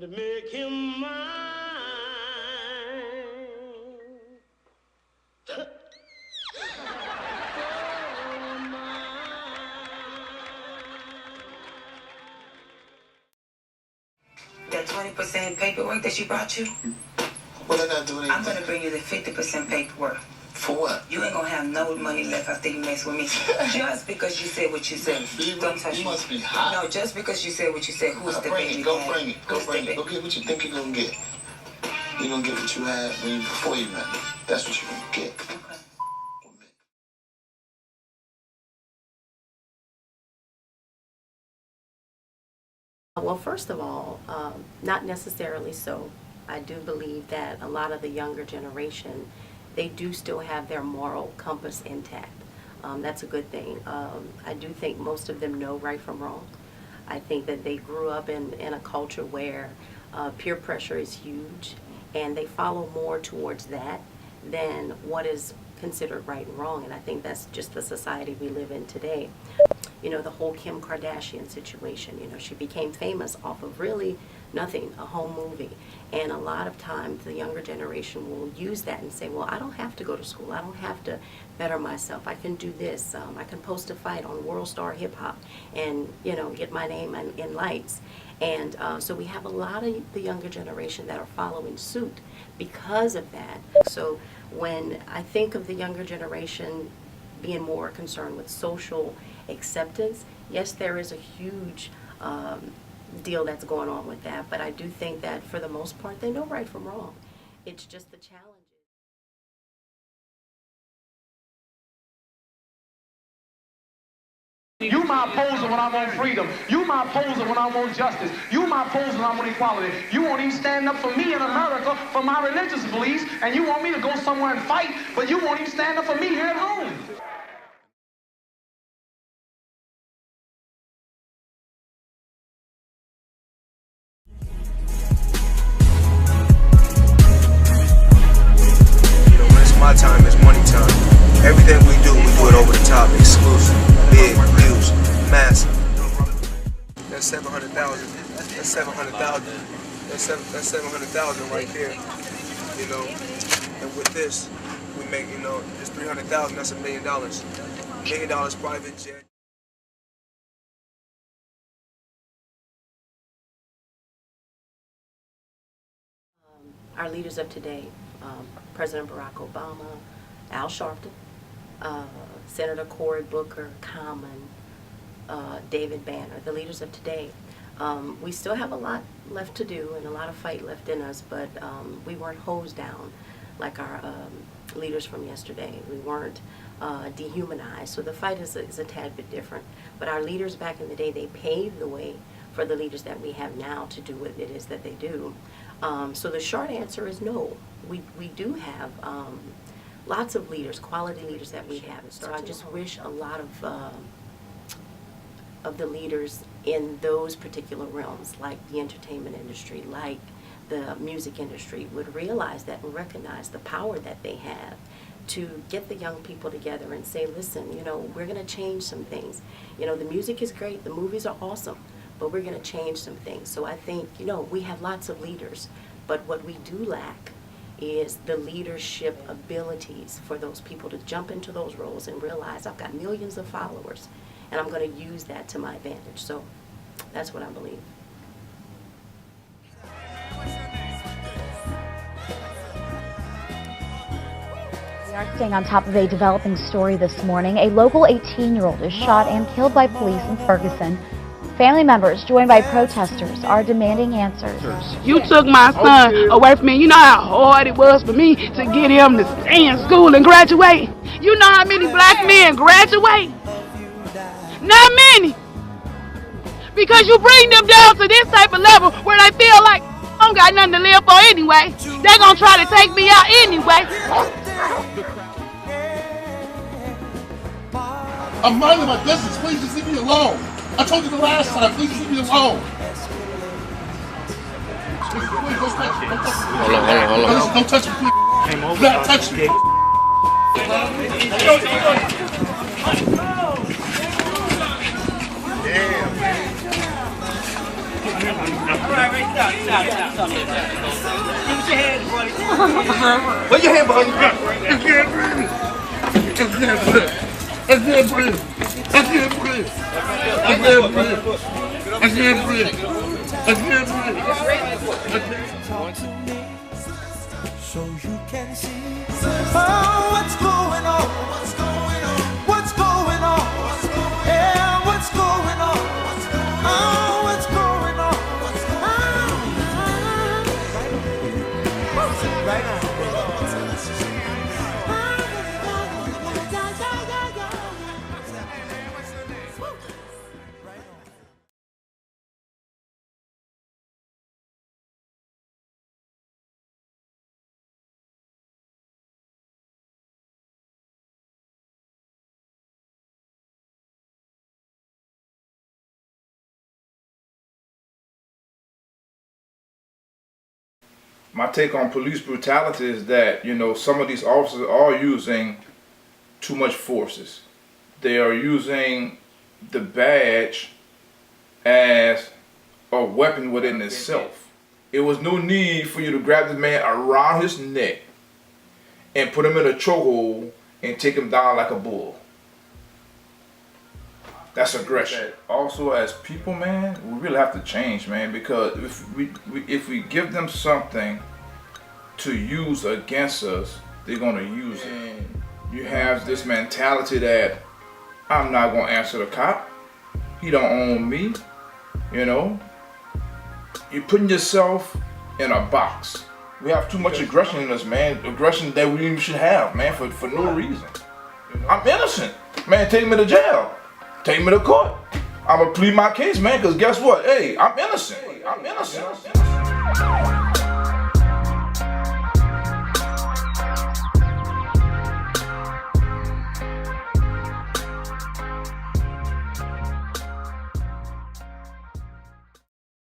and make him mine. That 20% paperwork that she brought you? What I gotta do with anything? I'm gonna bring you the 50% paperwork. For what? You ain't gonna have no money left after you mess with me. Just because you said what you said. Don't touch me. You must be hot. No, just because you said what you said. Who's the baby? Go bring it. Go get what you think you're gonna get. You're gonna get what you had before you met me. That's what you're gonna get. Okay. Well, first of all, not necessarily so. I do believe that a lot of the younger generation, they do still have their moral compass intact. That's a good thing. I do think most of them know right from wrong. I think that they grew up in a culture where peer pressure is huge, and they follow more towards that than what is considered right and wrong. And I think that's just the society we live in today. You know, the whole Kim Kardashian situation, you know, she became famous off of really nothing, a home movie. And a lot of times the younger generation will use that and say, well, I don't have to go to school. I don't have to better myself. I can do this. I can post a fight on World Star Hip Hop and, you know, get my name in lights. And so we have a lot of the younger generation that are following suit because of that. So when I think of the younger generation being more concerned with social acceptance, yes, there is a huge deal that's going on with that, but I do think that for the most part they know right from wrong. It's just the challenges. You my opposer when I want freedom. You my opposer when I want justice. You my opposer when I want equality. You won't even stand up for me in America for my religious beliefs, and you want me to go somewhere and fight, but you won't even stand up for me here at home. My time is money time. Everything we do it over the top, exclusive, big, huge, massive. That's 700,000. That's 700,000. That's 700,000 right there. You know, and with this, we make, you know, just 300,000. That's $1 million. $1 million private jet. Our leaders of today, President Barack Obama, Al Sharpton, Senator Cory Booker, Common, David Banner, the leaders of today. We still have a lot left to do and a lot of fight left in us, but we weren't hosed down like our leaders from yesterday. We weren't dehumanized, so the fight is a tad bit different. But our leaders back in the day, they paved the way for the leaders that we have now to do what it is that they do. So the short answer is no. We do have lots of leaders, quality leaders that we have. So I just wish a lot of the leaders in those particular realms, like the entertainment industry, like the music industry, would realize that and recognize the power that they have to get the young people together and say, listen, you know, we're going to change some things. You know, the music is great, the movies are awesome, but we're going to change some things. So I think, you know, we have lots of leaders, but what we do lack is the leadership abilities for those people to jump into those roles and realize I've got millions of followers and I'm going to use that to my advantage. So that's what I believe. We are staying on top of a developing story this morning. A local 18-year-old is shot and killed by police in Ferguson. Family members, joined by protesters, are demanding answers. You took my son away from me. You know how hard it was for me to get him to stay in school and graduate? You know how many black men graduate? Not many. Because you bring them down to this type of level where they feel like I don't got nothing to live for anyway. They're going to try to take me out anyway. I'm minding my business. Please just leave me alone. I told you the last time. Please just leave me alone. Hold on. Don't touch me, please. Do not touch me. Damn, man. Put your hand behind your back. I can't breathe. I can't breathe. I can't breathe. I can't breathe. I can't breathe. I can't breathe. I can't breathe. So you can see what's going on. What's going on? What's going on? Yeah, what's going on? Oh, what's going on? What's going on? Right now. My take on police brutality is that, you know, some of these officers are using too much forces. They are using the badge as a weapon within itself. It was no need for you to grab the man around his neck and put him in a chokehold and take him down like a bull. That's aggression. Also, as people, man, we really have to change, man, because if we give them something to use against us, they're gonna use it. And you have this mentality that I'm not gonna answer the cop. He don't own me, you know. You're putting yourself in a box. We have too much aggression in us, man. Aggression that we even should have, man, for no reason. I'm innocent, man. Take me to jail. Take me to court. I'm gonna plead my case, man, because guess what? Hey, I'm innocent. I'm innocent.